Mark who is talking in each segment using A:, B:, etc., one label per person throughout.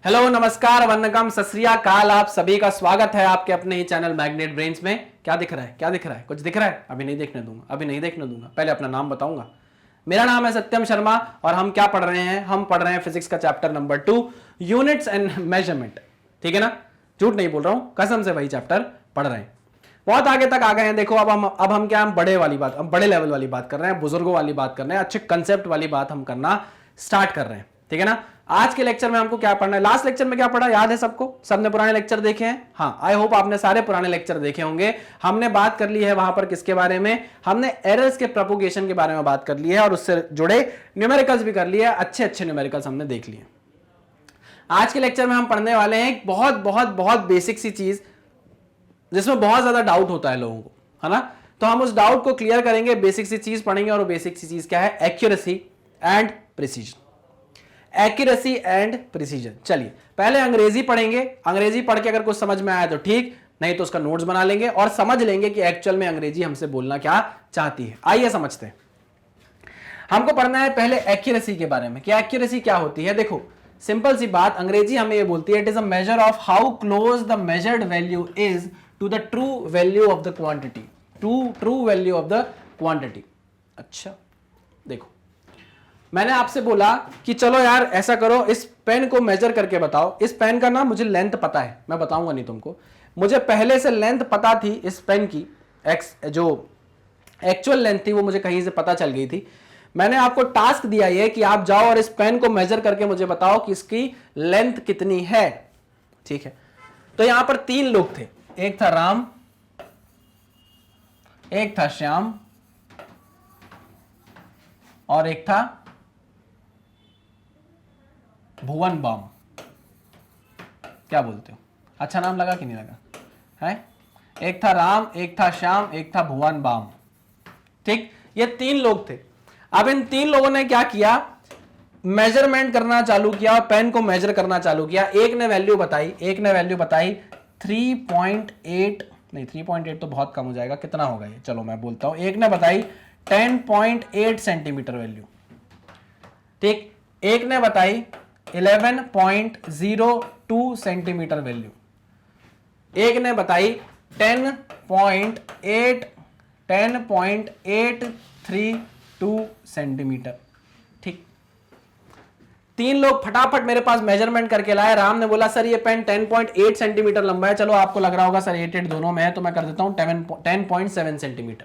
A: Hello, नमस्कार, वंदनम, सत श्री अकाल। आप सभी का स्वागत है आपके अपने ही चैनल मैग्नेट ब्रेन्स में। क्या दिख रहा है? क्या दिख रहा है? कुछ दिख रहा है? अभी नहीं देखने दूंगा। पहले अपना नाम बताऊंगा। मेरा नाम है सत्यम शर्मा और हम क्या पढ़ रहे हैं? हम पढ़ रहे हैं फिजिक्स का chapter number 2, units and measurement. ठीक है ना? झूठ नहीं बोल रहा हूं, कसम से वही चैप्टर पढ़ रहे हैं। बहुत आगे तक आ गए हैं। देखो, अब हम क्या, हम बड़े वाली बात, अब बड़े लेवल वाली बात कर रहे हैं, बुजुर्गों वाली बात कर रहे हैं, अच्छे कंसेप्ट वाली बात हम करना स्टार्ट कर रहे हैं। ठीक है ना? आज के लेक्चर में हमको क्या पढ़ना है? लास्ट लेक्चर में क्या पढ़ा याद है सबको? सबने पुराने लेक्चर देखे हैं? हाँ, आई होप आपने सारे पुराने लेक्चर देखे होंगे। हमने बात कर ली है वहां पर किसके बारे में? हमने एरर्स के प्रोपोगेशन के बारे में बात कर ली है और उससे जुड़े न्यूमेरिकल्स भी कर लिए, अच्छे अच्छे न्यूमेरिकल्स हमने देख लिए। आज के लेक्चर में हम पढ़ने वाले हैं एक बहुत बहुत बहुत बेसिक सी चीज जिसमें बहुत ज्यादा डाउट होता है लोगों को, है ना? तो हम उस डाउट को क्लियर करेंगे, बेसिक सी चीज पढ़ेंगे। और वो बेसिक सी चीज क्या है? Accuracy and precision. Accuracy and precision. चलिए पहले अंग्रेजी पढ़ेंगे। अंग्रेजी पढ़ के अगर कुछ समझ में आया तो ठीक, नहीं तो उसका नोट्स बना लेंगे और समझ लेंगे कि एक्चुअल में अंग्रेजी हमसे बोलना क्या चाहती है। आइए समझते हैं। हमको पढ़ना है पहले एक्यूरेसी के बारे में। क्या एक्यूरेसी क्या होती है? देखो, सिंपल सी बात, अंग्रेजी हमें ये बोलती है it is a measure of how close the measured value is to the true value of the quantity. True value of the quantity. अच्छा, देखो, मैंने आपसे बोला कि चलो यार ऐसा करो, इस पेन को मेजर करके बताओ। इस पेन का ना मुझे लेंथ पता है, मैं बताऊंगा नहीं तुमको, मुझे पहले से लेंथ पता थी इस पेन की। जो एक्चुअल लेंथ थी वो मुझे कहीं से पता चल गई थी। मैंने आपको टास्क दिया ये कि आप जाओ और इस पेन को मेजर करके मुझे बताओ कि इसकी लेंथ कितनी है। ठीक है? तो यहां पर 3 लोग थे, एक था राम, एक था श्याम और एक था भुवन बाम। क्या बोलते हो? अच्छा नाम लगा कि नहीं लगा? है? एक था राम, एक था श्याम, एक था भुवन बाम। ठीक, ये 3 लोग थे। अब इन 3 लोगों ने क्या किया? मेजरमेंट करना चालू किया और पेन को मेजर करना चालू किया। एक ने वैल्यू बताई 3.8, नहीं 3.8 तो बहुत कम हो जाएगा, कितना होगा ये? चलो मैं बोलता हूं। एक ने बताई 10.8 सेंटीमीटर वैल्यू। ठीक, एक ने बताई 11.02 सेंटीमीटर वैल्यू, एक ने बताई 10.832 सेंटीमीटर। ठीक, 3 लोग फटाफट मेरे पास मेजरमेंट करके लाए। राम ने बोला सर ये पेन 10.8 सेंटीमीटर लंबा है। चलो आपको लग रहा होगा सर 8 दोनों में है, तो मैं कर देता हूं 10.7 सेंटीमीटर।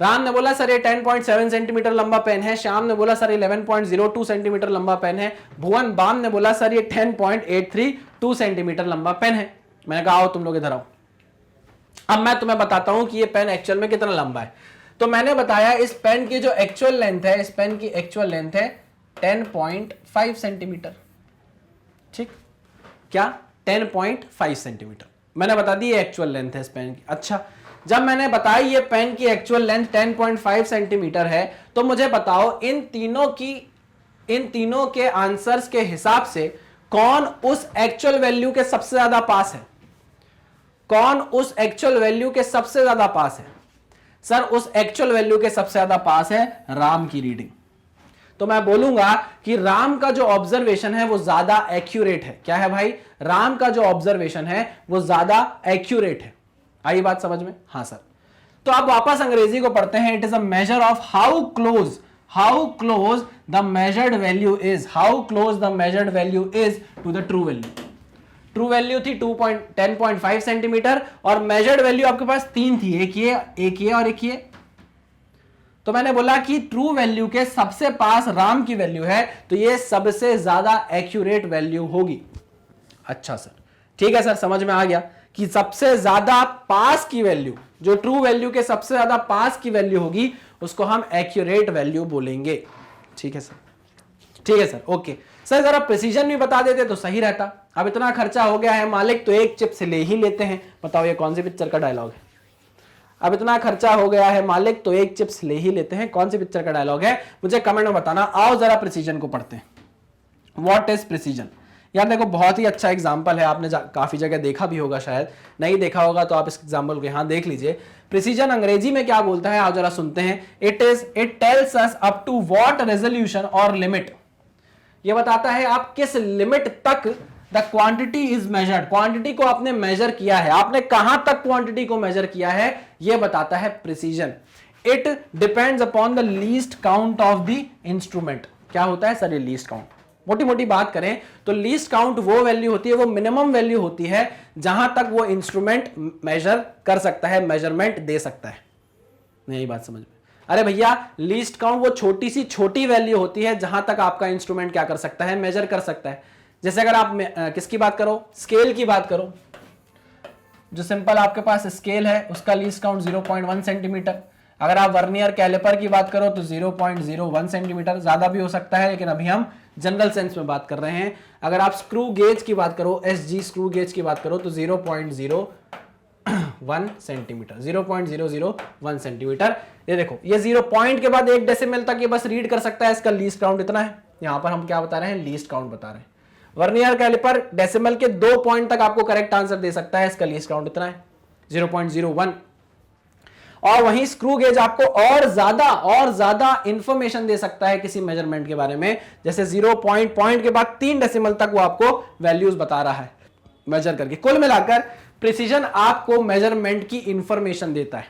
A: राम ने बोला सर ये 10.7 सेंटीमीटर लंबा पेन है। श्याम ने बोला सर ये 11.02 सेंटीमीटर लंबा पेन है। भुवन बाम ने बोला सर ये 10.832 सेंटीमीटर लंबा पेन है। मैंने कहा आओ तुम लोग इधर आओ, अब मैं तुम्हें बताता हूं कि ये पेन एक्चुअल में कितना लंबा है। तो मैंने बताया इस पेन की जो एक्चुअल लेंथ है, इस पेन की एक्चुअल लेंथ है 10.5 सेंटीमीटर। ठीक, क्या? 10.5 सेंटीमीटर मैंने बता दी एक्चुअल लेंथ है इस पेन की। अच्छा, जब मैंने बताई ये पेन की एक्चुअल लेंथ 10.5 सेंटीमीटर है, तो मुझे बताओ इन तीनों के आंसर्स के हिसाब से कौन उस एक्चुअल वैल्यू के सबसे ज्यादा पास है? कौन उस एक्चुअल वैल्यू के सबसे ज्यादा पास है? सर उस एक्चुअल वैल्यू के सबसे ज्यादा पास है राम की रीडिंग। तो मैं बोलूंगा कि राम का जो ऑब्जर्वेशन है वो ज्यादा एक्यूरेट है। क्या है भाई? राम का जो ऑब्जर्वेशन है वो ज्यादा एक्यूरेट है। आई बात समझ में? हाँ सर। तो अब वापस अंग्रेजी को पढ़ते हैं। It is a measure of how close the measured value is, to the true value. True value थी 10.5 सेंटीमीटर और मेजर्ड वैल्यू आपके पास 3 थी, एक ये और एक ये। तो मैंने बोला कि ट्रू वैल्यू के सबसे पास राम की वैल्यू है, तो ये सबसे ज्यादा एक्यूरेट वैल्यू होगी। अच्छा सर, ठीक है सर, समझ में आ गया कि सबसे ज्यादा पास की वैल्यू, जो ट्रू वैल्यू के सबसे ज्यादा पास की वैल्यू होगी, उसको हम एक्यूरेट वैल्यू बोलेंगे। ठीक है सर, ठीक है सर, ओके सर। जरा प्रिसीजन भी बता देते तो सही रहता। अब इतना खर्चा हो गया है मालिक तो एक चिप्स ले ही लेते हैं। बताओ ये कौन सी पिक्चर का डायलॉग है? अब इतना खर्चा हो गया है मालिक तो एक चिप्स ले ही लेते हैं। कौन सी पिक्चर का डायलॉग है? मुझे कमेंट में बताना। आओ जरा प्रिसीजन को पढ़ते हैं। What is precision? यार देखो, बहुत ही अच्छा एग्जाम्पल है, आपने काफी जगह देखा भी होगा, शायद नहीं देखा होगा तो आप इस एग्जाम्पल को यहां देख लीजिए। प्रिसीजन अंग्रेजी में क्या बोलता है, आप जरा सुनते हैं। It tells us up to what resolution और लिमिट, ये बताता है आप किस लिमिट तक the quantity is measured, quantity को आपने मेजर किया है, आपने कहां तक क्वांटिटी को मेजर किया है यह बताता है precision. It depends upon the least count of the instrument. क्या होता है सर ये लीस्ट काउंट? मोटी मोटी बात करें तो लीस्ट काउंट वो वैल्यू होती है, वो मिनिमम वैल्यू होती है जहां तक वो इंस्ट्रूमेंट मेजर कर सकता है, मेजरमेंट दे सकता है। नहीं बात समझ में? अरे भैया लीस्ट काउंट वो छोटी सी छोटी वैल्यू होती है जहां तक आपका इंस्ट्रूमेंट क्या कर सकता है, मेजर कर सकता है। जैसे अगर आप किसकी बात करो, स्केल की बात करो, जो सिंपल आपके पास स्केल है उसका लीस्ट काउंट 0.1 सेंटीमीटर। अगर आप वर्नियर कैलिपर की बात करो तो 0.01 सेंटीमीटर, ज्यादा भी हो सकता है लेकिन अभी हम जनरल सेंस में बात कर रहे हैं। अगर आप स्क्रू गेज की बात करो, एसजी स्क्रू गेज की बात करो तो 0.01 सेंटीमीटर, 0.001 सेंटीमीटर। ये देखो ये 0 पॉइंट के बाद 1 डेसिमल तक ये बस रीड कर सकता है, इसका लीस्ट काउंट इतना है। यहां पर हम क्या बता रहे हैं, लीस्ट काउंट बता रहे हैं। वर्नियर कैलिपर डेसिमल के 2 पॉइंट तक आपको करेक्ट आंसर दे सकता है, इसका लीस्ट काउंट इतना है 0.01। और वहीं स्क्रू गेज आपको और ज्यादा इंफॉर्मेशन दे सकता है किसी मेजरमेंट के बारे में, जैसे 0 पॉइंट के बाद 3 डेसिमल तक वो आपको वैल्यूज बता रहा है मेजर करके। कुल मिलाकर प्रिसीजन आपको मेजरमेंट की इंफॉर्मेशन देता है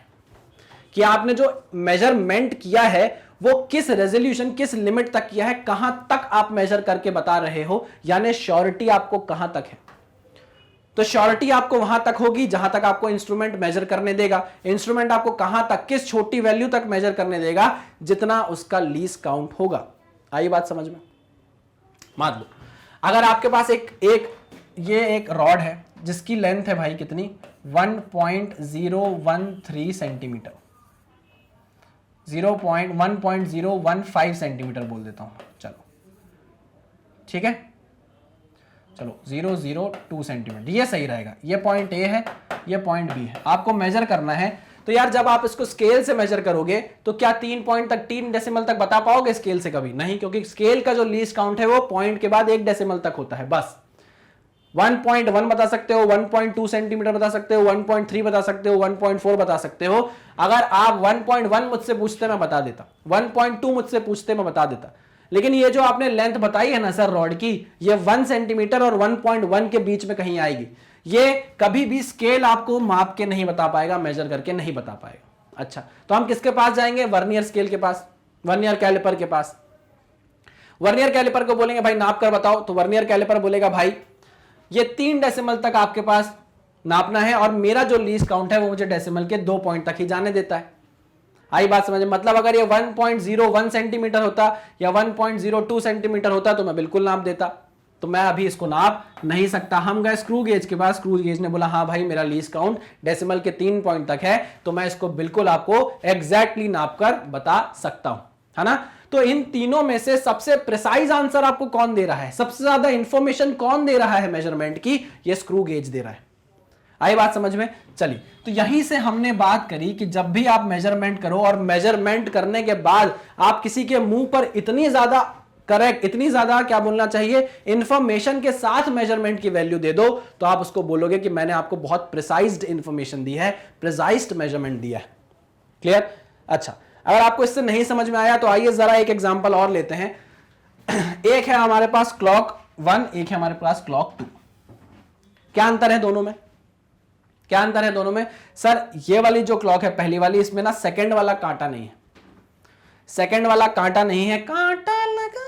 A: कि आपने जो मेजरमेंट किया है वो किस रेजोल्यूशन, किस लिमिट तक किया है, कहां तक आप मेजर करके बता रहे हो, यानी श्योरिटी आपको कहां तक है। तो श्योरिटी आपको वहां तक होगी जहां तक आपको इंस्ट्रूमेंट मेजर करने देगा। इंस्ट्रूमेंट आपको कहां तक, किस छोटी वैल्यू तक मेजर करने देगा, जितना उसका लीस्ट काउंट होगा। आई बात समझ में? मान लो अगर आपके पास ये एक रॉड है जिसकी लेंथ है भाई कितनी, 1.013 सेंटीमीटर, 1.015 सेंटीमीटर बोल देता हूं, चलो ठीक है, चलो 0.02 सेंटीमीटर, ये सही रहेगा। ये पॉइंट ए है, ये पॉइंट बी है, आपको मेजर करना है। तो यार जब आप इसको स्केल से मेजर करोगे तो क्या 3 पॉइंट तक, 3 डेसिमल तक बता पाओगे स्केल से? कभी नहीं, क्योंकि स्केल का जो लीस्ट काउंट है वो पॉइंट के बाद 1 डेसिमल तक होता है बस। 1.1 बता सकते हो, 1.2 सेंटीमीटर बता सकते हो, 1.3 बता सकते हो, 1.4 बता सकते हो। अगर आप 1.1 मुझसे पूछते मैं बता देता, 1.2 मुझसे पूछते मैं बता देता, लेकिन ये जो आपने लेंथ बताई है ना सर रॉड की, ये 1 सेंटीमीटर और 1.1 के बीच में कहीं आएगी। ये कभी भी स्केल आपको माप के नहीं बता पाएगा, मेजर करके नहीं बता पाएगा। अच्छा, तो हम किसके पास जाएंगे? वर्नियर स्केल के पास, वर्नियर कैलिपर के पास। वर्नियर कैलिपर को बोलेंगे भाई नाप कर बताओ, तो वर्नियर कैलिपर बोलेगा भाई ये 3 डेसिमल तक आपके पास नापना है और मेरा जो लीस्ट काउंट है वो मुझे डेसिमल के 2 पॉइंट तक ही जाने देता है। आई बात समझ? मतलब अगर ये 1.01 सेंटीमीटर होता या 1.02 सेंटीमीटर होता तो मैं बिल्कुल नाप देता, तो मैं अभी इसको नाप नहीं सकता। हम गए स्क्रू गेज के पास, स्क्रू गेज ने बोला हाँ भाई मेरा लीस्ट काउंट डेसिमल के 3 पॉइंट तक है, तो मैं इसको बिल्कुल आपको एग्जैक्टली नाप कर बता सकता हूं, है ना। तो इन तीनों में से सबसे प्रिसाइज आंसर आपको कौन दे रहा है, सबसे ज्यादा इंफॉर्मेशन कौन दे रहा है मेजरमेंट की? ये स्क्रू गेज दे रहा है। आई बात समझ में? चलिए, तो यहीं से हमने बात करी कि जब भी आप मेजरमेंट करो और मेजरमेंट करने के बाद आप किसी के मुंह पर इतनी ज्यादा करेक्ट, इतनी ज्यादा क्या बोलना चाहिए, इंफॉर्मेशन के साथ मेजरमेंट की वैल्यू दे दो, तो आप उसको बोलोगे कि मैंने आपको बहुत प्रिसाइज्ड इंफॉर्मेशन दी है, प्रिसाइज्ड मेजरमेंट दिया है। क्लियर? अच्छा, अगर आपको इससे नहीं समझ में आया तो आइए जरा एक एग्जांपल और लेते हैं। एक है हमारे पास क्लॉक 1, एक है हमारे पास क्लॉक 2। क्या अंतर है दोनों में? क्या अंतर है दोनों में? सर ये वाली जो क्लॉक है पहली वाली, इसमें ना सेकंड वाला कांटा नहीं है, सेकंड वाला कांटा नहीं है, कांटा लगा,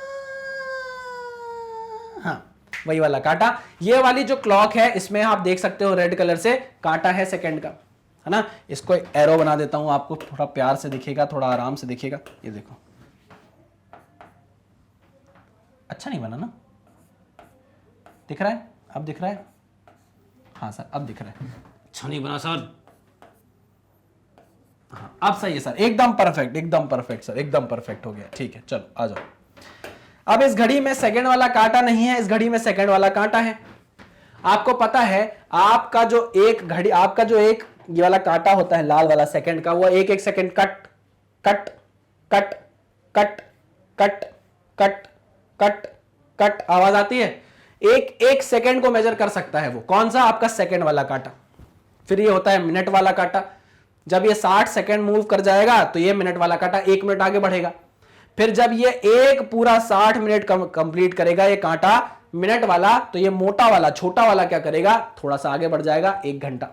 A: हाँ वही वाला कांटा। ये वाली जो क्लॉक है इसमें आप देख सकते हो रेड कलर से कांटा है सेकंड का, है ना। इसको एरो बना देता हूं, आपको थोड़ा प्यार से दिखेगा, थोड़ा आराम से दिखेगा। ये देखो, अच्छा नहीं बना ना? दिख रहा है? अब दिख रहा है? हाँ सर अब दिख रहा है। अच्छा नहीं बना सर? हाँ अब सही है सर, एकदम परफेक्ट, एकदम परफेक्ट सर, एकदम परफेक्ट हो गया। ठीक है, चलो आ जाओ। अब इस घड़ी में सेकंड वाला कांटा नहीं है, इस घड़ी में सेकंड वाला कांटा है। आपको पता है आपका जो एक घड़ी, आपका जो एक ये वाला कांटा होता है लाल वाला सेकंड का, वो एक एक second cut cut cut cut cut cut cut cut आवाज आती है। एक एक सेकंड को मेजर कर सकता है वो। कौन सा? आपका सेकंड वाला कांटा। फिर ये होता है मिनट वाला कांटा। जब ये 60 सेकंड मूव कर जाएगा तो ये मिनट वाला कांटा 1 मिनट आगे बढ़ेगा। फिर जब ये एक पूरा 60 मिनट कंप्लीट करेगा ये कांटा, मिनट वाला, तो ये मोटा वाला छोटा वाला क्या करेगा, थोड़ा सा आगे बढ़ जाएगा 1 घंटा।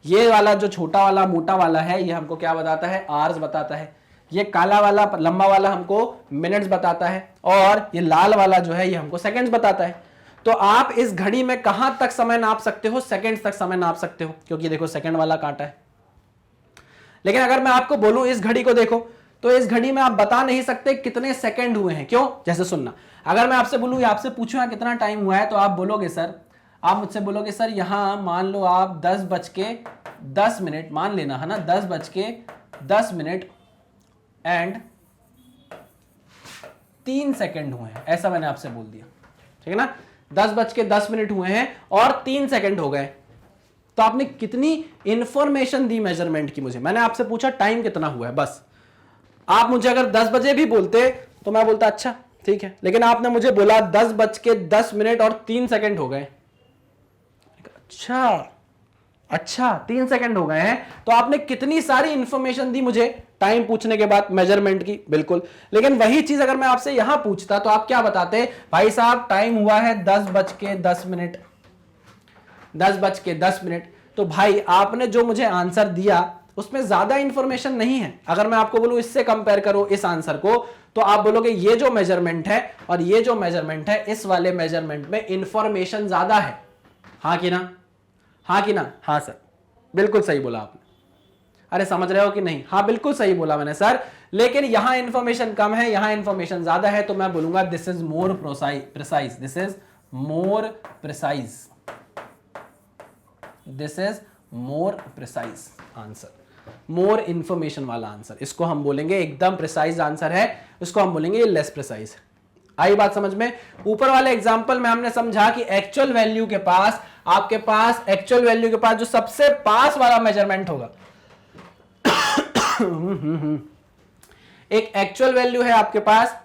A: ये वाला जो छोटा वाला मोटा वाला है ये हमको क्या बताता है, आवर्स बताता है। ये काला वाला लंबा वाला हमको मिनट्स बताता है, और ये लाल वाला जो है ये हमको सेकंड्स बताता है। तो आप इस घड़ी में कहां तक समय नाप सकते हो, सेकंड्स तक समय नाप सकते हो, क्योंकि देखो सेकंड वाला कांटा है। लेकिन अगर मैं आपको बोलूं इस घड़ी को देखो, तो इस घड़ी में आप बता नहीं सकते कितने सेकंड हुए हैं। क्यों? जैसे सुनना, अगर मैं आपसे बोलूं, आपसे पूछूं कितना टाइम हुआ है, तो आप बोलोगे सर, आप मुझसे बोलोगे सर यहां मान लो आप 10:10 मान लेना है ना, 10:10 एंड 3 सेकंड हुए हैं, ऐसा मैंने आपसे बोल दिया, ठीक है ना। 10:10 हुए हैं और 3 सेकंड हो गए, तो आपने कितनी इंफॉर्मेशन दी मेजरमेंट की मुझे। मैंने आपसे पूछा टाइम कितना हुआ है, बस। आप मुझे अगर 10 बजे भी बोलते तो मैं बोलता अच्छा ठीक है, लेकिन आपने मुझे बोला 10:10 और 3 सेकंड हो गए। अच्छा 3 सेकंड हो गए हैं, तो आपने कितनी सारी इंफॉर्मेशन दी मुझे टाइम पूछने के बाद, मेजरमेंट की, बिल्कुल। लेकिन वही चीज अगर मैं आपसे यहां पूछता तो आप क्या बताते, भाई साहब टाइम हुआ है 10:10, 10:10। तो भाई आपने जो मुझे आंसर दिया उसमें ज्यादा इंफॉर्मेशन नहीं है। अगर मैं आपको बोलूं इससे कंपेयर करो इस आंसर को, तो आप बोलोगे ये जो मेजरमेंट है और ये जो मेजरमेंट है, इस वाले मेजरमेंट में इंफॉर्मेशन ज्यादा है। हाँ कि ना, हाँ कि ना? हाँ सर, बिल्कुल सही बोला आपने। अरे समझ रहे हो कि नहीं? हाँ बिल्कुल सही बोला मैंने सर, लेकिन यहां इंफॉर्मेशन कम है, यहां इंफॉर्मेशन ज्यादा है, तो मैं बोलूंगा this is more precise, this is more precise, this is more precise answer, more information वाला आंसर। इसको हम बोलेंगे एकदम प्रिसाइज आंसर है, इसको हम बोलेंगे लेस प्रिसाइज। आई बात समझ में? ऊपर वाले एग्जांपल में हमने समझा कि एक्चुअल वैल्यू के पास, आपके पास एक्चुअल वैल्यू के पास जो सबसे पास वाला मेजरमेंट होगा, एक एक्चुअल वैल्यू है आपके पास,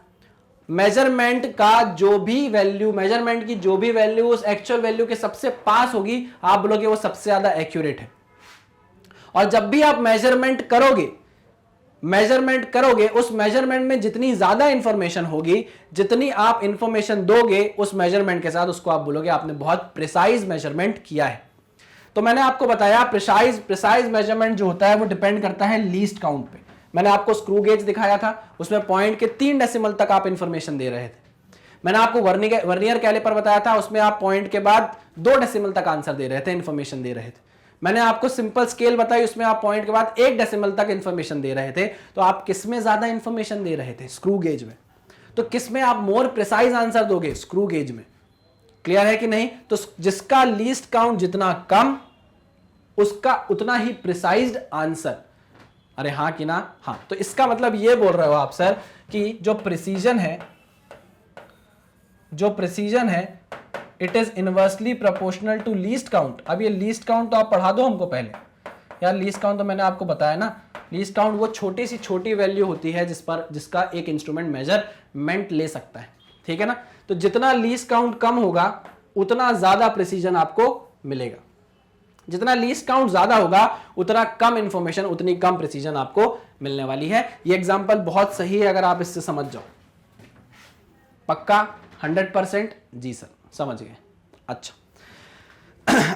A: मेजरमेंट का जो भी वैल्यू, मेजरमेंट की जो भी वैल्यू उस एक्चुअल वैल्यू के सबसे पास होगी, आप बोलोगे वो सबसे ज्यादा एक्यूरेट है। और जब भी आप मेजरमेंट करोगे, उस मेजरमेंट में जितनी ज्यादा इंफॉर्मेशन होगी, जितनी आप इंफॉर्मेशन दोगे उस मेजरमेंट के साथ, उसको आप बोलोगे आपने बहुत प्रिसाइज मेजरमेंट किया है। तो मैंने आपको बताया प्रिसाइज मेजरमेंट जो होता है वो डिपेंड करता है लीस्ट काउंट पे। मैंने आपको स्क्रू गेज दिखाया था, उसमें पॉइंट के 3 डेसिमल तक आप इंफॉर्मेशन दे रहे थे। मैंने आपको वर्नियर कैलिपर बताया था, उसमें आप पॉइंट के बाद 2 डेसिमल तक आंसर दे रहे थे, इंफॉर्मेशन दे रहे थे। मैंने आपको सिंपल स्केल बताई, उसमें आप पॉइंट के बाद 1 डेसिमल तक इंफॉर्मेशन दे रहे थे। तो आप किसमें ज्यादा इंफॉर्मेशन दे रहे थे? स्क्रू गेज में। तो किसमें आप मोर प्रिसाइज आंसर दोगे? स्क्रू गेज में। क्लियर है कि नहीं? तो जिसका लीस्ट काउंट जितना कम, उसका उतना ही प्रिसाइज्ड आंसर। अरे हाँ कि ना? हाँ। तो इसका मतलब ये बोल रहे हो आप सर कि जो प्रिसीजन है it is inversely proportional to least count. अब ये लीस्ट काउंट तो आप पढ़ा दो हमको पहले यार। लीस्ट काउंट तो मैंने आपको बताया ना, लीस्ट काउंट वो छोटी सी छोटी वैल्यू होती है जिसका एक इंस्ट्रूमेंट मेजरमेंट ले सकता है, ठीक है ना। तो जितना लीस्ट काउंट कम होगा उतना ज्यादा प्रिसीजन आपको मिलेगा, जितना लीस्ट काउंट ज्यादा होगा उतना कम इंफॉर्मेशन, उतनी कम प्रिसीजन आपको मिलने वाली है। ये एग्जांपल बहुत सही है अगर आप इससे समझ जाओ। पक्का 100%? जी सर, समझ गए। अच्छा,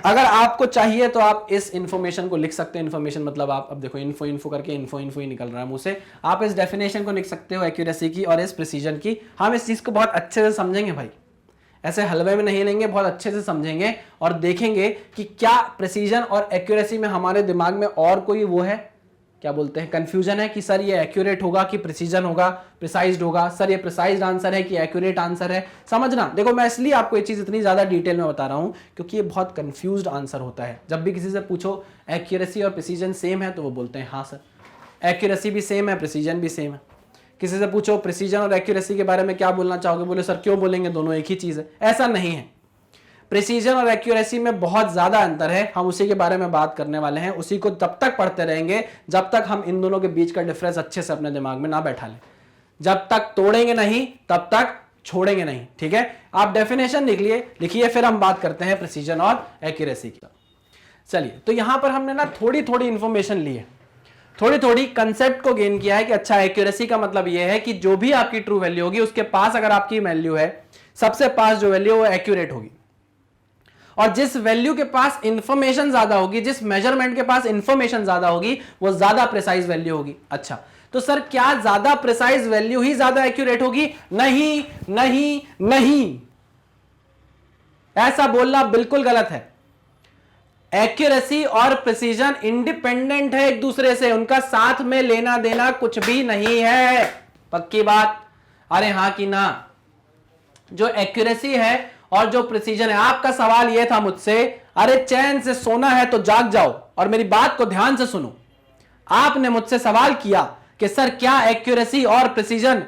A: अगर आपको चाहिए तो आप इस इंफॉर्मेशन को लिख सकते हैं। इंफॉर्मेशन मतलब आप अब देखो इन्फो करके इन्फो ही निकल रहा है मुंह से। आप इस डेफिनेशन को लिख सकते हो एक्यूरेसी की और इस प्रिसीजन की। हम इस चीज को बहुत अच्छे से समझेंगे भाई, ऐसे हलवे में नहीं लेंगे, बहुत अच्छे से समझेंगे और देखेंगे कि क्या प्रिसीजन और एक्यूरेसी में हमारे दिमाग में और कोई वो है, क्या बोलते हैं, कंफ्यूजन है कि सर ये एक्यूरेट होगा कि प्रिसीजन होगा, प्रिसाइज्ड होगा, सर ये प्रिसाइज्ड आंसर है कि एक्यूरेट आंसर है। समझना, देखो मैं इसलिए आपको ये चीज इतनी ज्यादा डिटेल में बता रहा हूं क्योंकि ये बहुत कंफ्यूज्ड आंसर होता है। जब भी किसी से पूछो एक्यूरेसी और प्रिसीजन सेम है तो वो बोलते हैं हाँ सर, एक्यूरेसी भी सेम है, प्रिसीजन भी सेम है। किसी से पूछो प्रिसीजन और एक्यूरेसी के बारे में क्या बोलना चाहोगे, बोले सर क्यों बोलेंगे, दोनों एक ही चीज है। ऐसा नहीं है, प्रिसीजन और एक्यूरेसी में बहुत ज्यादा अंतर है। हम उसी के बारे में बात करने वाले हैं, उसी को तब तक पढ़ते रहेंगे जब तक हम इन दोनों के बीच का डिफरेंस अच्छे से अपने दिमाग में ना बैठा लें। जब तक तोड़ेंगे नहीं तब तक छोड़ेंगे नहीं, ठीक है। आप डेफिनेशन लिखिए, फिर हम बात करते हैं प्रिसीजन और एक्यूरेसी की। चलिए, तो यहां पर हमने ना थोड़ी थोड़ी इंफॉर्मेशन ली है, थोड़ी थोड़ी कंसेप्ट को गेन किया है कि अच्छा एक्यूरेसी का मतलब यह है कि जो भी आपकी ट्रू वैल्यू होगी उसके पास अगर आपकी वैल्यू है सबसे पास जो वैल्यू वो एक्यूरेट होगी। और जिस वैल्यू के पास इंफॉर्मेशन ज्यादा होगी, जिस मेजरमेंट के पास इंफॉर्मेशन ज्यादा होगी, वो ज्यादा प्रिसाइज वैल्यू होगी। अच्छा, तो सर क्या ज्यादा प्रिसाइज वैल्यू ही ज्यादा एक्यूरेट होगी? नहीं नहीं नहीं, ऐसा बोलना बिल्कुल गलत है। एक्यूरेसी और प्रिसीजन इंडिपेंडेंट है एक दूसरे से, उनका साथ में लेना देना कुछ भी नहीं है। पक्की बात? अरे हां कि ना? जो एक्यूरेसी है और जो प्रिसीजन है, आपका सवाल यह था मुझसे, अरे चैन से सोना है तो जाग जाओ और मेरी बात को ध्यान से सुनो। आपने मुझसे सवाल किया कि सर क्या एक्यूरेसी और प्रिसीजन,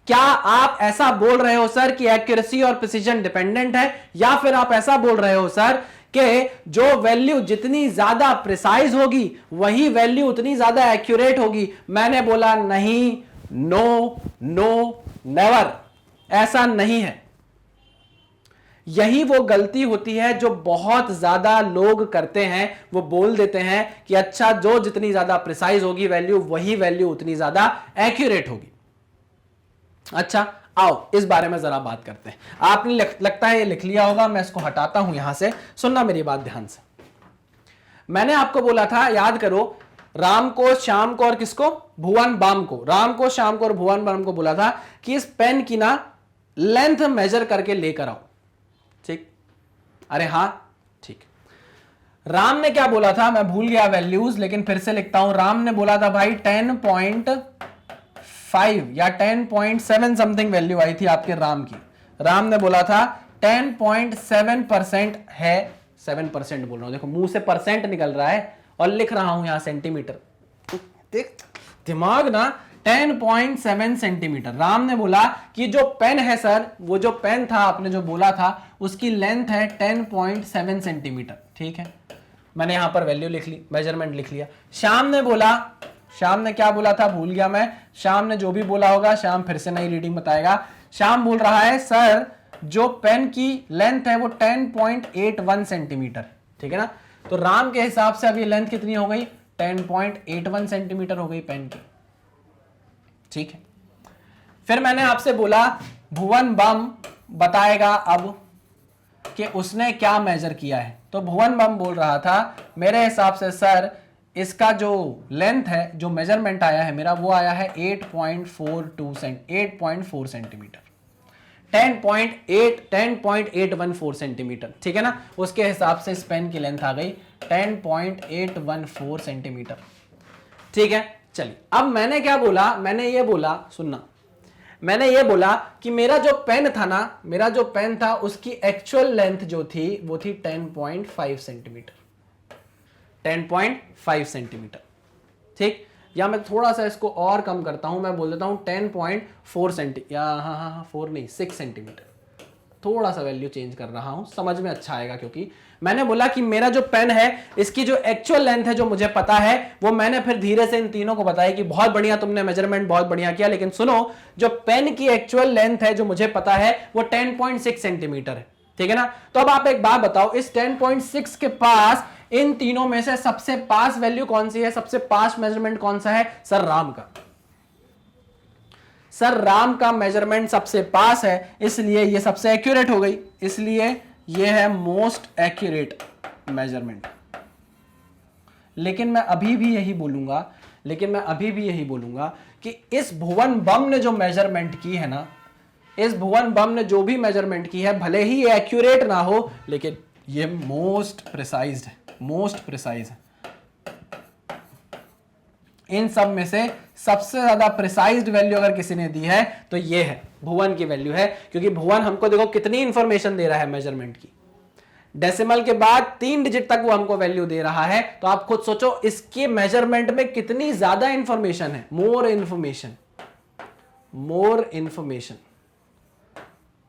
A: क्या आप ऐसा बोल रहे हो सर कि एक्यूरेसी और प्रिसीजन डिपेंडेंट है, या फिर आप ऐसा बोल रहे हो सर कि जो वैल्यू जितनी ज्यादा प्रिसाइज होगी वही वैल्यू उतनी ज्यादा एक्यूरेट होगी? मैंने बोला नहीं, नो नो नेवर, ऐसा नहीं है। यही वो गलती होती है जो बहुत ज्यादा लोग करते हैं। वो बोल देते हैं कि अच्छा, जो जितनी ज्यादा प्रिसाइज होगी वैल्यू, वही वैल्यू उतनी ज्यादा एक्यूरेट होगी। अच्छा, आओ इस बारे में जरा बात करते हैं। आपने लगता है ये लिख लिया होगा, मैं इसको हटाता हूं यहां से। सुनना मेरी बात ध्यान से। मैंने आपको बोला था, याद करो, राम को, श्याम को और किसको? भुवन बाम को। राम को, श्याम को और भुवन बाम को बोला था कि इस पेन की ना लेंथ मेजर करके लेकर आओ। ठीक? अरे हां, ठीक। राम ने क्या बोला था? मैं भूल गया वैल्यूज, लेकिन फिर से लिखता हूं। राम ने बोला था भाई 10.5 या 10.7 समथिंग वैल्यू आई थी आपके राम की। राम ने बोला था 10.7% है। 7% बोल रहा हूं, देखो मुंह से परसेंट निकल रहा है और लिख रहा हूं यहां सेंटीमीटर। देख दिमाग ना। 10.7 सेंटीमीटर। राम ने बोला कि जो पेन है सर, वो जो पेन था आपने जो बोला था, उसकी लेंथ है 10.7 सेंटीमीटर। ठीक है, मैंने यहां पर वैल्यू लिख ली, मेजरमेंट लिख लिया। श्याम ने बोला, श्याम ने क्या बोला था भूल गया मैं। श्याम ने जो भी बोला होगा, श्याम फिर से नई रीडिंग बताएगा। श्याम बोल रहा है सर जो पेन की लेंथ है वो 10.81 सेंटीमीटर। ठीक है ना? तो राम के हिसाब से अब ये लेंथ कितनी हो गई? 10.81 सेंटीमीटर हो गई पेन की। ठीक है, फिर मैंने आपसे बोला भुवन बम बताएगा अब कि उसने क्या मेजर किया है। तो भुवन बम बोल रहा था मेरे हिसाब से सर इसका जो लेंथ है, जो मेजरमेंट आया है मेरा, वो आया है 8.4 सेंटीमीटर। 10.814 सेंटीमीटर। ठीक है ना? उसके हिसाब से इस पेन की लेंथ आ गई 10.814 सेंटीमीटर। ठीक है, चलिए अब मैंने क्या बोला? मैंने ये बोला, सुनना, मैंने ये बोला कि मेरा जो पेन था ना, मेरा जो पेन था उसकी एक्चुअल लेंथ जो थी वो थी 10.5 सेंटीमीटर। 10.5 सेंटीमीटर। ठीक, या मैं थोड़ा सा इसको और कम करता हूं, मैं बोल देता हूं 10.4 सेंटीमीटर, या हाँ 4 नहीं 6 सेंटीमीटर। थोड़ा सा वैल्यू चेंज कर रहा हूं, समझ में अच्छा आएगा। क्योंकि मैंने बोला कि मेरा जो पेन है इसकी जो एक्चुअल लेंथ है जो मुझे पता है, वो मैंने फिर धीरे से इन तीनों को बताया कि बहुत बढ़िया तुमने मेजरमेंट बहुत बढ़िया किया, लेकिन सुनो, जो पेन की एक्चुअल लेंथ है जो मुझे पता है वो 10.6 सेंटीमीटर है। ठीक है ना? तो अब आप एक बात बताओ, इस 10.6 के पास इन तीनों में से सबसे पास वैल्यू कौन सी है? सबसे पास मेजरमेंट कौन सा है? सर राम का। सर राम का मेजरमेंट सबसे पास है, इसलिए ये सबसे एक्यूरेट हो गई, इसलिए ये है मोस्ट एक्यूरेट मेजरमेंट। लेकिन मैं अभी भी यही बोलूंगा कि इस भुवन बम ने जो मेजरमेंट की है ना, इस भुवन बम ने जो भी मेजरमेंट की है, भले ही ये एक्यूरेट ना हो, लेकिन ये मोस्ट प्रिसाइज्ड है, मोस्ट प्रिसाइज है। इन सब में से सबसे ज्यादा प्रिसाइज्ड वैल्यू अगर किसी ने दी है तो ये है, भुवन की वैल्यू है। क्योंकि भुवन हमको देखो कितनी इंफॉर्मेशन दे रहा है मेजरमेंट की, डेसिमल के बाद 3 डिजिट तक वो हमको वैल्यू दे रहा है। तो आप खुद सोचो इसके मेजरमेंट में कितनी ज्यादा इंफॉर्मेशन है, मोर इंफॉर्मेशन।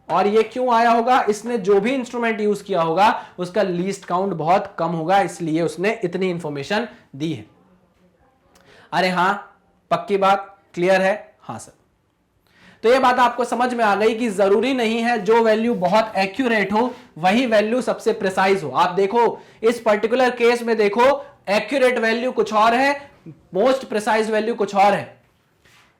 A: और ये क्यों आया होगा? इसने जो भी इंस्ट्रूमेंट यूज किया होगा उसका लीस्ट काउंट बहुत कम होगा, इसलिए उसने इतनी इंफॉर्मेशन दी है। अरे हां, पक्की बात, क्लियर है? हां सर। तो ये बात आपको समझ में आ गई कि जरूरी नहीं है जो वैल्यू बहुत एक्यूरेट हो वही वैल्यू सबसे प्रिसाइज हो। आप देखो इस पर्टिकुलर केस में, देखो एक्यूरेट वैल्यू कुछ और है, मोस्ट प्रिसाइज वैल्यू कुछ और है।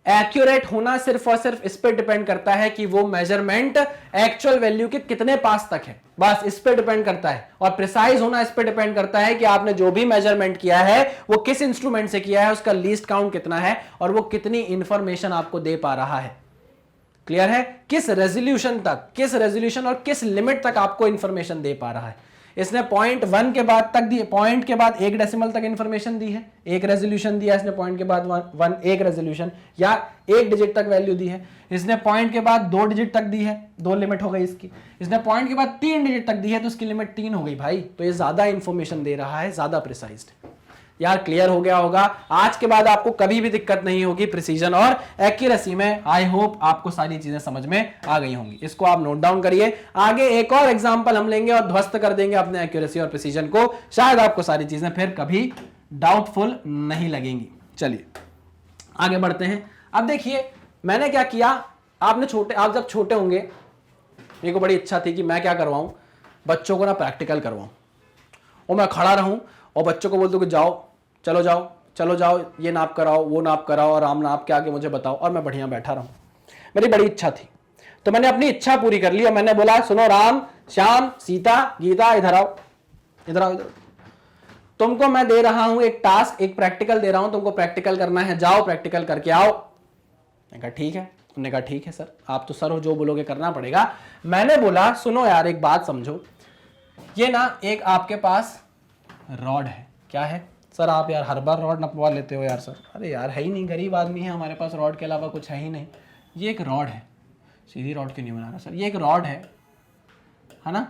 A: एक्यूरेट होना सिर्फ और सिर्फ इस पे डिपेंड करता है कि वो मेजरमेंट एक्चुअल वैल्यू के कितने पास तक है, बस इस पे डिपेंड करता है। और प्रिसाइज होना इस पे डिपेंड करता है कि आपने जो भी मेजरमेंट किया है वो किस इंस्ट्रूमेंट से किया है, उसका लीस्ट काउंट कितना है और वो कितनी इंफॉर्मेशन आपको दे पा रहा है। क्लियर है? किस रेजोल्यूशन तक, किस रेजोल्यूशन और किस लिमिट तक आपको इंफॉर्मेशन दे पा रहा है। इसने पॉइंट 1 के बाद तक दी, पॉइंट के बाद 1 डेसिमल तक इंफॉर्मेशन दी है, एक रेजोल्यूशन दिया इसने, पॉइंट के बाद 1 एक रेजोल्यूशन या 1 डिजिट तक वैल्यू दी है। इसने पॉइंट के बाद 2 डिजिट तक दी है, 2 लिमिट हो गई इसकी। इसने पॉइंट के बाद 3 डिजिट तक दी है तो उसकी लिमिट 3 हो गई भाई। तो ये ज्यादा इंफॉर्मेशन दे रहा है, ज्यादा प्रिसाइज्ड। यार क्लियर हो गया होगा। आज के बाद आपको कभी भी दिक्कत नहीं होगी प्रिसीजन और एक्यूरेसी में। आई होप आपको सारी चीजें समझ में आ गई होंगी। इसको आप नोट डाउन करिए। आगे एक और एग्जांपल हम लेंगे और ध्वस्त कर देंगे अपने एक्यूरेसी और प्रिसीजन को। शायद आपको सारी चीजें फिर कभी डाउटफुल नहीं लगेंगी। चलिए आगे बढ़ते हैं। अब देखिए मैंने क्या किया, आप जब छोटे होंगे, मेरे को बड़ी इच्छा थी कि मैं क्या करवाऊं, बच्चों को ना प्रैक्टिकल करवाऊं और मैं खड़ा रहूं और बच्चों को बोल दूं कि जाओ, चलो जाओ, चलो जाओ, ये नाप कराओ, वो नाप कराओ और राम नाप के आगे मुझे बताओ, और मैं बढ़िया बैठा रहूं। मेरी बड़ी इच्छा थी, तो मैंने अपनी इच्छा पूरी कर ली और मैंने बोला सुनो राम, श्याम, सीता, गीता, इधर आओ, इधर आओ, इधर। तुमको मैं दे रहा हूं एक टास्क, एक प्रैक्टिकल दे रहा हूं, तुमको प्रैक्टिकल करना है, जाओ प्रैक्टिकल करके आओ। मैंने कहा ठीक है। उन्होंने कहा ठीक है सर, आप तो सर हो, जो बोलोगे करना पड़ेगा। मैंने बोला सुनो यार एक बात समझो, ये ना एक आपके पास रॉड है। क्या है सर? आप यार हर बार रॉड नपवा लेते हो यार। सर अरे यार है ही नहीं, गरीब आदमी है, हमारे पास रॉड के अलावा कुछ है ही नहीं। ये एक रॉड है। सीधी रॉड क्यों नहीं बना रहा सर? ये एक रॉड है ना?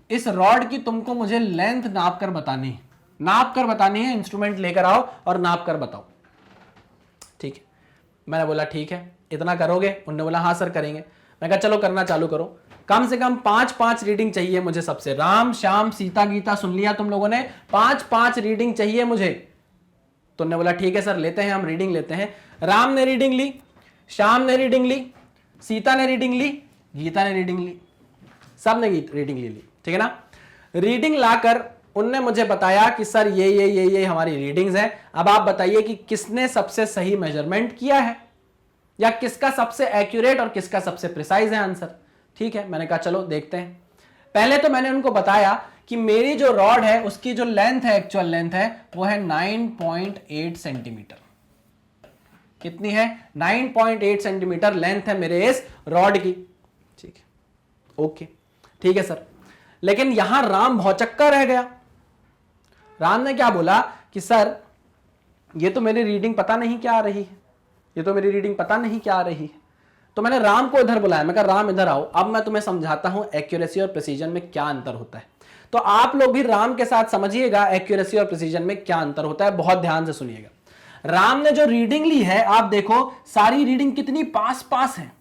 A: इस रॉड की तुमको मुझे लेंथ नाप कर बतानी है, नाप कर बतानी है। इंस्ट्रूमेंट लेकर आओ और नाप कर बताओ। ठीक है। मैंने बोला ठीक है, इतना करोगे? उन्होंने बोला हाँ सर करेंगे। मैं कहा चलो करना चालू करो। कम से कम 5-5 रीडिंग चाहिए मुझे सबसे। राम, श्याम, सीता, गीता सुन लिया तुम लोगों ने, 5-5 रीडिंग चाहिए मुझे। तो उन्होंने बोला ठीक है सर लेते हैं, हम रीडिंग लेते हैं। राम ने रीडिंग ली, श्याम ने रीडिंग ली, सीता ने रीडिंग ली, गीता ने रीडिंग ली, सब ने रीडिंग ली। ठीक है ना? रीडिंग लाकर उनने मुझे बताया कि सर ये हमारी रीडिंग्स हैं। अब आप बताइए कि किसने सबसे सही मेजरमेंट किया है, या किसका सबसे एक्यूरेट और किसका सबसे प्रिसाइज है आंसर। ठीक है, मैंने कहा चलो देखते हैं। पहले तो मैंने उनको बताया कि मेरी जो रॉड है उसकी जो लेंथ है, एक्चुअल लेंथ है, वो है 9.8 सेंटीमीटर। कितनी है? 9.8 सेंटीमीटर लेंथ है मेरे इस रॉड की। ठीक है, ओके ठीक है सर। लेकिन यहां राम भौचक्का रह गया। राम ने क्या बोला कि सर ये तो मेरी रीडिंग पता नहीं क्या आ रही है, ये तो मेरी रीडिंग पता नहीं क्या आ रही है। तो मैंने राम को इधर बुलाया, मैं कहा राम इधर आओ, अब मैं तुम्हें समझाता हूं एक्यूरेसी और प्रिसीजन में क्या अंतर होता है। तो आप लोग भी राम के साथ समझिएगा एक्यूरेसी और प्रिसीजन में क्या अंतर होता है, बहुत ध्यान से सुनिएगा। राम ने जो रीडिंग ली है, आप देखो सारी रीडिंग कितनी पास पास है,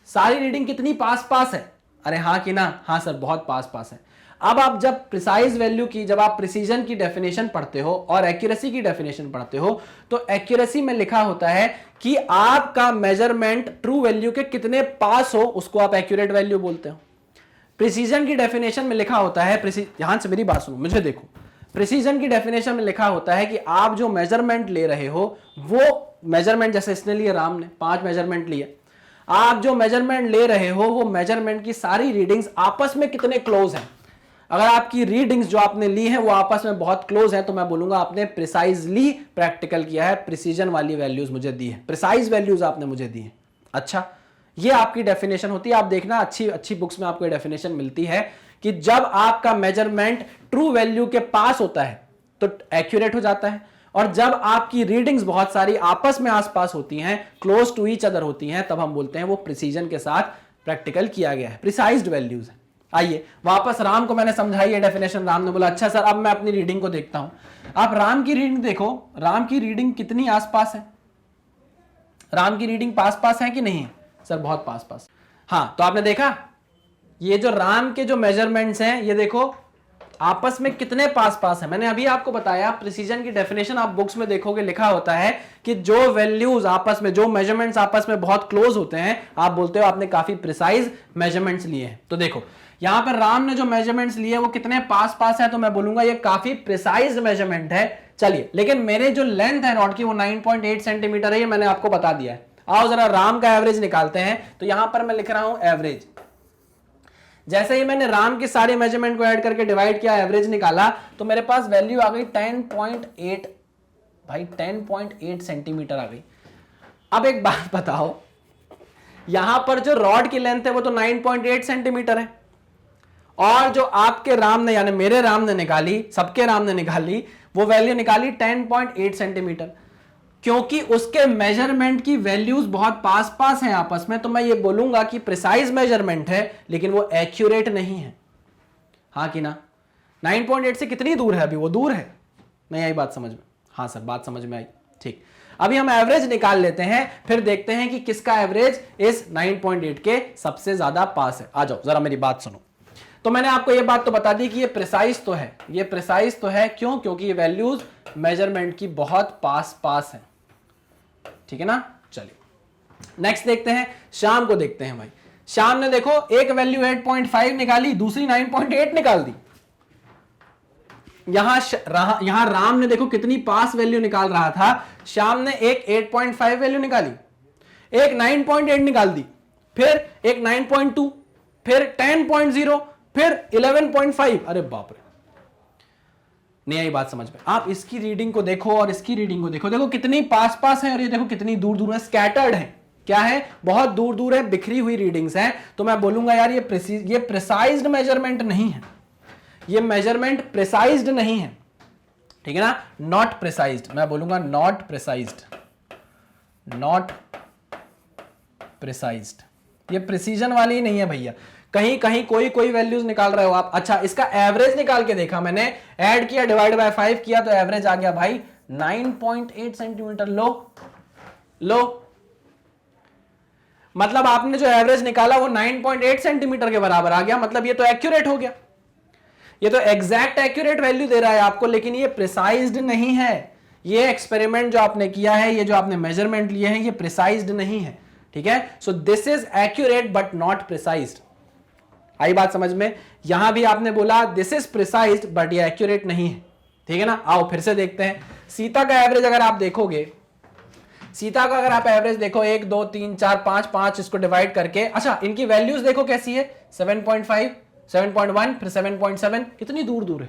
A: सारी रीडिंग कितनी पास पास है। अरे हाँ कि ना? हाँ सर बहुत पास पास है। अब आप जब प्रिसाइज वैल्यू की, जब आप प्रिसीजन की डेफिनेशन पढ़ते हो और एक्यूरेसी की डेफिनेशन पढ़ते हो, तो एक्यूरेसी में लिखा होता है कि आपका मेजरमेंट ट्रू वैल्यू के कितने पास हो, उसको आप एक्यूरेट वैल्यू बोलते हो। प्रिसीजन की डेफिनेशन में लिखा होता है, ध्यान से मेरी बात सुनो, मुझे देखो। प्रिसीजन की डेफिनेशन में लिखा होता है कि आप जो मेजरमेंट ले रहे हो, वो मेजरमेंट, जैसे इसने लिए, राम ने 5 मेजरमेंट लिए, आप जो मेजरमेंट ले रहे हो वो मेजरमेंट की सारी रीडिंग्स आपस में कितने क्लोज हैं। अगर आपकी रीडिंग्स जो आपने ली है वो आपस में बहुत क्लोज है, तो मैं बोलूंगा आपने प्रिसाइजली प्रैक्टिकल किया है, प्रिसीजन वाली वैल्यूज मुझे दी है, प्रिसाइज वैल्यूज आपने मुझे दी है। अच्छा, ये आपकी डेफिनेशन होती है। आप देखना अच्छी अच्छी बुक्स में आपको डेफिनेशन मिलती है कि जब आपका मेजरमेंट ट्रू वैल्यू के पास होता है तो एक्यूरेट हो जाता है, और जब आपकी रीडिंग्स बहुत सारी आपस में आसपास होती हैं, क्लोज टू ईच अदर होती हैं, तब हम बोलते हैं वो प्रिसीजन के साथ प्रैक्टिकल किया गया है, प्रिसाइज्ड वैल्यूज है। आइए वापस राम को मैंने समझाई है डेफिनेशन। राम ने बोला अच्छा सर अब मैं अपनी रीडिंग को देखता हूं। आप राम की रीडिंग देखो, राम की रीडिंग कितनी आसपास है, राम की रीडिंग पास पास है कि नहीं है? सर बहुत पास पास। हाँ, तो आपने देखा ये जो राम के जो मेजरमेंट्स हैं, ये देखो आपस में कितने पास पास है। मैंने अभी आपको बताया प्रिसीजन की डेफिनेशन आप बुक्स में देखोगे लिखा होता है कि जो वैल्यूज आपस में, जो मेजरमेंट्स आपस में बहुत क्लोज होते हैं, आप बोलते हो आपने काफी प्रिसाइज मेजरमेंट्स लिए हैं। तो देखो यहां पर राम ने जो मेजरमेंट्स लिए वो कितने पास पास है, तो मैं बोलूंगा ये काफी प्रिसाइज मेजरमेंट है। चलिए, लेकिन मेरे जो लेंथ है रॉड की वो 9.8 सेंटीमीटर है, ये मैंने आपको बता दिया है। आओ जरा राम का एवरेज निकालते हैं। तो यहां पर मैं लिख रहा हूं एवरेज। जैसे ही मैंने राम के सारे मेजरमेंट को ऐड करके डिवाइड किया, एवरेज निकाला, तो मेरे पास वैल्यू आ गई 10.8, भाई 10.8 सेंटीमीटर आ गई। अब एक बात बताओ, यहां पर जो रॉड की लेंथ है वो तो 9.8 सेंटीमीटर है, और जो आपके राम ने यानी मेरे राम ने निकाली, सबके राम ने निकाली, वो वैल्यू निकाली 10.8 सेंटीमीटर। क्योंकि उसके मेजरमेंट की वैल्यूज बहुत पास पास हैं आपस में, तो मैं ये बोलूंगा कि प्रिसाइज मेजरमेंट है, लेकिन वो एक्यूरेट नहीं है। हाँ कि ना? 9.8 से कितनी दूर है अभी? वो दूर है। नहीं आई बात समझ में? हाँ सर, बात समझ में आई। ठीक, अभी हम एवरेज निकाल लेते हैं, फिर देखते हैं कि किसका एवरेज इस 9.8 के सबसे ज्यादा पास है। आ जाओ जरा मेरी बात सुनो। तो मैंने आपको ये बात तो बता दी कि ये प्रिसाइज तो है, ये प्रिसाइज तो है। क्यों? क्योंकि ये वैल्यूज मेजरमेंट की बहुत पास पास है। ठीक है ना? चलिए नेक्स्ट देखते हैं, शाम को देखते हैं। भाई शाम ने देखो एक वैल्यू 8.5 निकाली, दूसरी 9.8 निकाल दी। यहां राम ने देखो कितनी पास वैल्यू निकाल रहा था, शाम ने एक 8.5 वैल्यू निकाली, एक 9.8 निकाल दी, फिर एक 9.2, फिर 10.0, फिर 11.5। अरे बाप रे, नहीं आई बात समझ में? आप इसकी रीडिंग को देखो और इसकी रीडिंग को देखो, देखो कितनी पास पास है, और ये देखो कितनी दूर दूर है, स्कैटर्ड है। क्या है? बहुत दूर दूर है, बिखरी हुई रीडिंग्स हैं। तो मैं बोलूंगा यार ये प्रिसाइज्ड मेजरमेंट नहीं है, ये मेजरमेंट प्रिसाइज्ड नहीं है। ठीक है ना? नॉट प्रिसाइज्ड, मैं बोलूंगा नॉट प्रिसाइज्ड, नॉट प्रिसाइज्ड। ये प्रिसीजन वाली नहीं है भैया। कहीं कहीं कोई कोई वैल्यूज निकाल रहे हो आप। अच्छा, इसका एवरेज निकाल के देखा मैंने, ऐड किया, डिवाइड बाय 5 किया, तो एवरेज आ गया भाई 9.8 सेंटीमीटर। लो मतलब आपने जो एवरेज निकाला वो 9.8 सेंटीमीटर के बराबर आ गया। मतलब ये तो एक्यूरेट हो गया, ये तो एग्जैक्ट एक्यूरेट वैल्यू दे रहा है आपको, लेकिन ये प्रिसाइज्ड नहीं है। ये एक्सपेरिमेंट जो आपने किया है, ये जो आपने मेजरमेंट लिए हैं, ये प्रिसाइज्ड नहीं है। ठीक है? So this is accurate but not precised. आई बात समझ में? यहां भी आपने बोला दिस इज प्रिसाइज्ड बट ये एक्यूरेट नहीं है। ठीक है ना? आओ फिर से देखते हैं। सीता का एवरेज अगर आप देखोगे, सीता का अगर आप एवरेज देखो 1 2 3 4 5 5, इसको डिवाइड करके, अच्छा इनकी वैल्यूज देखो कैसी है, 7.5, 7.1, फिर 7.7, कितनी दूर दूर है,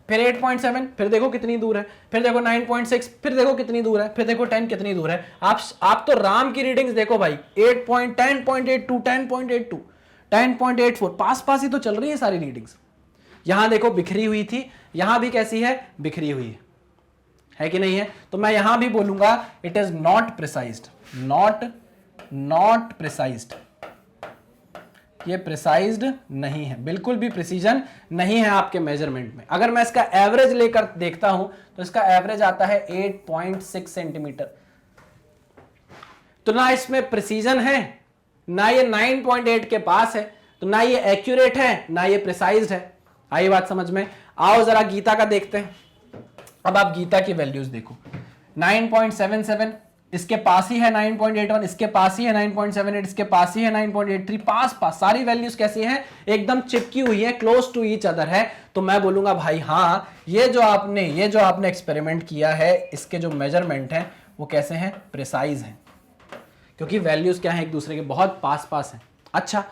A: फिर 8.7, फिर देखो कितनी दूर है, फिर देखो 9.6, फिर देखो कितनी दूर है, फिर देखो 10 कितनी दूर है। आप तो राम की रीडिंग्स देखो भाई, 10.82, 10.82, 10.84, पास पास ही तो चल रही है सारी रीडिंग्स। यहां देखो बिखरी हुई थी, यहां भी कैसी है, बिखरी हुई है कि नहीं है? तो मैं यहां भी बोलूंगा it is not precised, not precised. ये प्रिसाइज्ड नहीं है, बिल्कुल भी प्रिसीजन नहीं है आपके मेजरमेंट में। अगर मैं इसका एवरेज लेकर देखता हूं तो इसका एवरेज आता है 8.6 सेंटीमीटर। तो ना इसमें प्रिसीजन है, ना ये 9.8 के पास है, तो ना ये एक्यूरेट है, ना ये प्रिसाइज्ड है। आई बात समझ में? आओ जरा गीता का देखते हैं। अब आप गीता की वैल्यूज देखो, 9.77 इसके पास ही है, 9.81 इसके पास ही है, 9.78 इसके पास ही है, 9.83 पास पास सारी वैल्यूज कैसी हैं, एकदम चिपकी हुई है, क्लोज टू ईच अदर है। तो मैं बोलूंगा भाई हाँ, ये जो आपने एक्सपेरिमेंट किया है, इसके जो मेजरमेंट हैं वो कैसे हैं, प्रिसाइज हैं, क्योंकि वैल्यूज क्या है, एक दूसरे के बहुत पास पास हैं। अच्छा,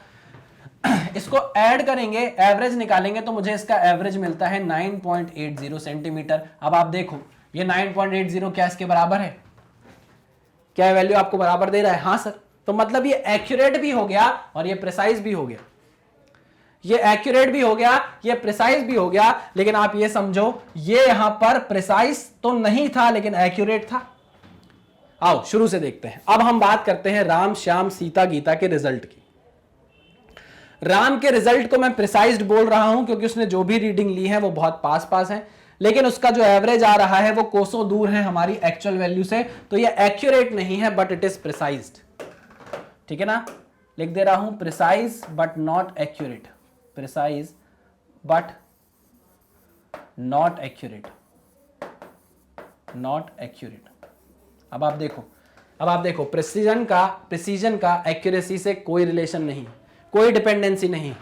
A: इसको ऐड करेंगे, एवरेज निकालेंगे, तो मुझे इसका एवरेज मिलता है 9.80 सेंटीमीटर। अब आप देखो ये 9.80 क्या इसके बराबर है? क्या वैल्यू आपको बराबर दे रहा है? हाँ सर। तो मतलब ये एक्यूरेट भी हो गया और ये प्रिसाइज भी हो गया, ये एक्यूरेट भी हो गया, ये प्रिसाइज भी हो गया। लेकिन आप ये समझो, ये यहां पर प्रिसाइज तो नहीं था लेकिन एक्यूरेट था। आओ शुरू से देखते हैं। अब हम बात करते हैं राम, श्याम, सीता, गीता के रिजल्ट की। राम के रिजल्ट को मैं प्रिसाइज्ड बोल रहा हूं क्योंकि उसने जो भी रीडिंग ली है वो बहुत पास पास है, लेकिन उसका जो एवरेज आ रहा है वो कोसों दूर है हमारी एक्चुअल वैल्यू से। तो ये एक्यूरेट नहीं है बट इट इज प्रिसाइज्ड। ठीक है ना? लिख दे रहा हूं precise but not accurate, precise but not accurate, not accurate. अब आप देखो प्रिसीजन का एक्यूरेसी से कोई रिलेशन नहीं, कोई डिपेंडेंसी नहीं,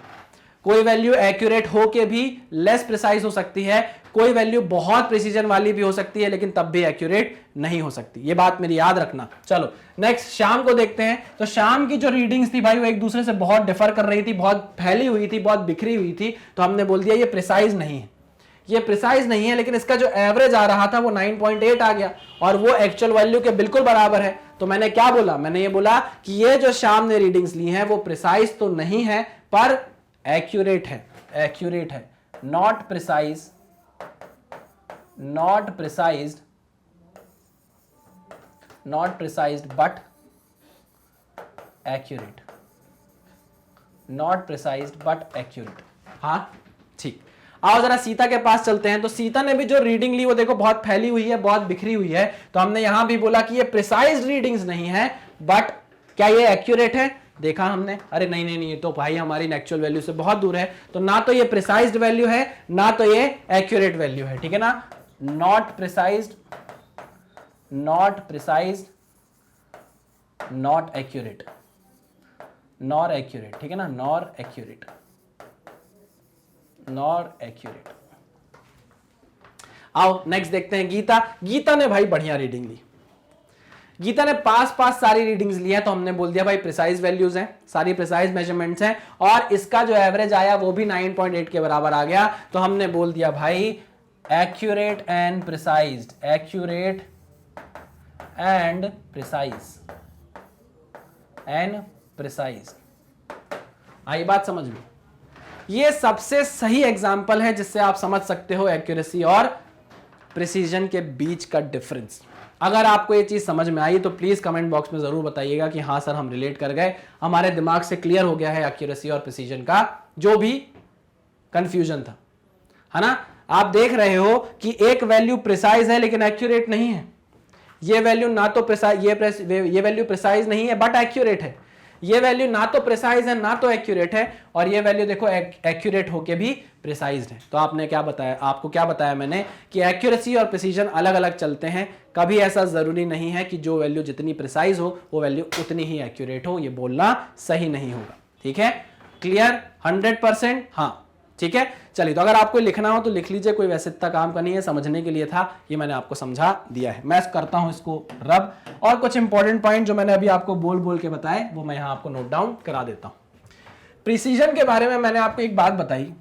A: कोई वैल्यू एक्यूरेट हो के भी लेस प्रिसाइज हो सकती है, कोई वैल्यू बहुत प्रिसीजन वाली भी हो सकती है लेकिन तब भी एक्यूरेट नहीं हो सकती। ये बात मेरी याद रखना। चलो नेक्स्ट शाम को देखते हैं। तो शाम की जो रीडिंग्स थी भाई वो एक दूसरे से बहुत डिफर कर रही थी, बहुत फैली हुई थी, बहुत बिखरी हुई थी। तो हमने बोल दिया ये प्रिसाइज नहीं है, ये प्रिसाइज नहीं है, लेकिन इसका जो एवरेज आ रहा था वो 9.8 आ गया और वो एक्चुअल वैल्यू के बिल्कुल बराबर है। तो मैंने क्या बोला, मैंने ये बोला कि ये जो शाम ने रीडिंग्स ली हैं वो प्रिसाइज तो नहीं है पर एक्यूरेट है, एक्यूरेट है, not precise, not precised, not precised but accurate, not precised but accurate. हाँ ठीक। आओ जरा सीता के पास चलते हैं। तो सीता ने भी जो रीडिंग ली वो देखो बहुत फैली हुई है, बहुत बिखरी हुई है। तो हमने यहां भी बोला कि ये प्रिसाइज रीडिंग्स नहीं है बट क्या ये एक्यूरेट है। देखा हमने, अरे नहीं नहीं नहीं, ये तो भाई हमारी एक्चुअल वैल्यू से बहुत दूर है। तो ना तो ये प्रिसाइज्ड वैल्यू है ना तो ये एक्यूरेट वैल्यू है, ठीक है ना। Not precised, not precised, not accurate, nor accurate, ठीक है ना, नॉर एक्यूरेट, नॉर एक्यूरेट। आओ नेक्स्ट देखते हैं गीता। गीता ने भाई बढ़िया रीडिंग ली, गीता ने पास सारी रीडिंग्स ली है। तो हमने बोल दिया भाई प्रिसाइज वैल्यूज हैं, सारी प्रिसाइज मेजरमेंट्स हैं और इसका जो एवरेज आया वो भी 9.8 के बराबर आ गया। तो हमने बोल दिया भाई accurate and precised, accurate and precise, and precise. आई बात समझ में। ये सबसे सही एग्जांपल है जिससे आप समझ सकते हो एक्यूरेसी और प्रिसीजन के बीच का डिफरेंस। अगर आपको ये चीज समझ में आई तो प्लीज कमेंट बॉक्स में जरूर बताइएगा कि हाँ सर हम रिलेट कर गए, हमारे दिमाग से क्लियर हो गया है एक्यूरेसी और प्रिसीजन का जो भी कंफ्यूजन था, है ना। आप देख रहे हो कि एक वैल्यू प्रिसाइज है लेकिन एक्यूरेट नहीं है। ये वैल्यू ना तो प्रिसाइज, ये वैल्यू प्रिसाइज नहीं है बट एक्यूरेट है। ये वैल्यू ना तो प्रिसाइज है ना तो एक्यूरेट है और ये वैल्यू देखो एक्यूरेट होके भी प्रिसाइज्ड है। तो आपने क्या बताया, आपको क्या बताया मैंने कि एक्यूरेसी और प्रिसीजन अलग अलग चलते हैं। कभी ऐसा जरूरी नहीं है कि जो वैल्यू जितनी प्रिसाइज हो वो वैल्यू उतनी ही एक्यूरेट हो, ये बोलना सही नहीं होगा। ठीक है, क्लियर 100%? हाँ ठीक है। चलिए तो अगर आपको लिखना हो तो लिख लीजिए, कोई वैसे इतना काम का नहीं है, समझने के लिए था, ये मैंने आपको समझा दिया है। मैं करता हूं इसको रब और कुछ इंपॉर्टेंट पॉइंट जो मैंने अभी आपको बोल बोल के बताए वो मैं यहां आपको नोट डाउन करा देता हूं। प्रिसीजन के बारे में मैंने आपको एक बात बताई,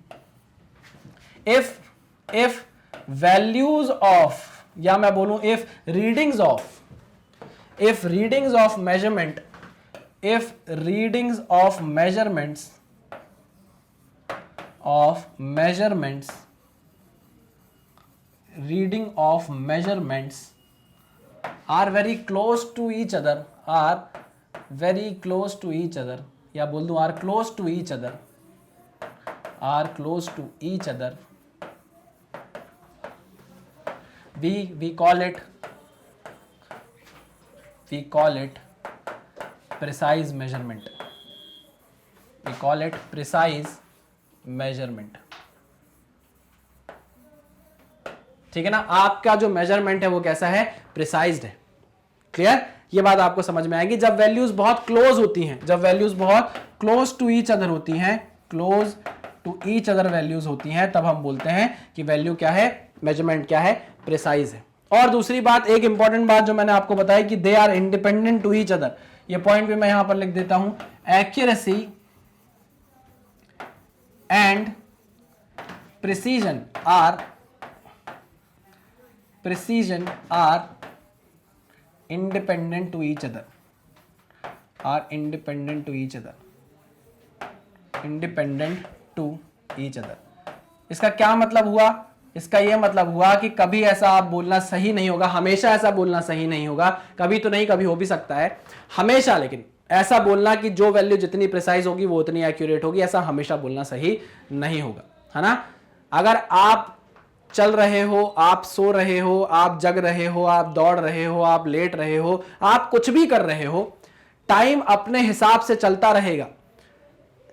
A: इफ वैल्यूज ऑफ, या मैं बोलूं if readings of measurement, if readings of measurements reading of measurements are very close to each other, या बोल दूं are close to each other, we call it precise measurement, measurement. ठीक है ना, आपका जो मेजरमेंट है वो कैसा है, प्रिसाइज्ड है। क्लियर, ये बात आपको समझ में आएगी। जब वैल्यूज बहुत क्लोज होती हैं, जब वैल्यूज बहुत क्लोज टू ईच अदर होती हैं, close to each other values होती हैं, तब हम बोलते हैं कि वैल्यू क्या है, मेजरमेंट क्या है, प्रिसाइज है। और दूसरी बात, एक इंपॉर्टेंट बात जो मैंने आपको बताई कि they are independent to each other, ये पॉइंट भी मैं यहां पर लिख देता हूं, accuracy and precision are independent to each other, independent to each other। इसका क्या मतलब हुआ, इसका यह मतलब हुआ कि कभी ऐसा आप बोलना सही नहीं होगा, हमेशा ऐसा बोलना सही नहीं होगा, कभी तो नहीं, कभी हो भी सकता है, हमेशा लेकिन ऐसा बोलना कि जो वैल्यू जितनी प्रिसाइज होगी वो उतनी एक्यूरेट होगी, ऐसा हमेशा बोलना सही नहीं होगा, है ना। अगर आप चल रहे हो, आप सो रहे हो, आप जग रहे हो, आप दौड़ रहे हो, आप लेट रहे हो, आप कुछ भी कर रहे हो, टाइम अपने हिसाब से चलता रहेगा।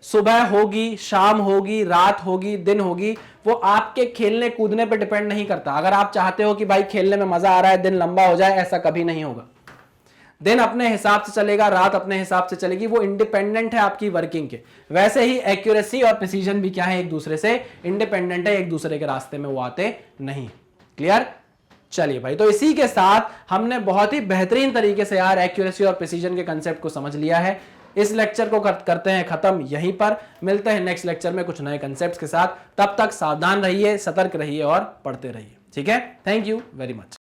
A: सुबह होगी, शाम होगी, रात होगी, दिन होगी, वो आपके खेलने कूदने पर डिपेंड नहीं करता। अगर आप चाहते हो कि भाई खेलने में मजा आ रहा है, दिन लंबा हो जाए, ऐसा कभी नहीं होगा। दिन अपने हिसाब से चलेगा, रात अपने हिसाब से चलेगी, वो इंडिपेंडेंट है आपकी वर्किंग के। वैसे ही एक्यूरेसी और प्रिसीजन भी क्या है, एक दूसरे से इंडिपेंडेंट है, एक दूसरे के रास्ते में वो आते नहीं। क्लियर? चलिए भाई, तो इसी के साथ हमने बहुत ही बेहतरीन तरीके से यार एक्यूरेसी और प्रिसीजन के कंसेप्ट को समझ लिया है। इस लेक्चर को करते हैं खत्म यहीं पर। मिलते हैं नेक्स्ट लेक्चर में कुछ नए कंसेप्ट्स के साथ। तब तक सावधान रहिए, सतर्क रहिए और पढ़ते रहिए। ठीक है? Thank you very much.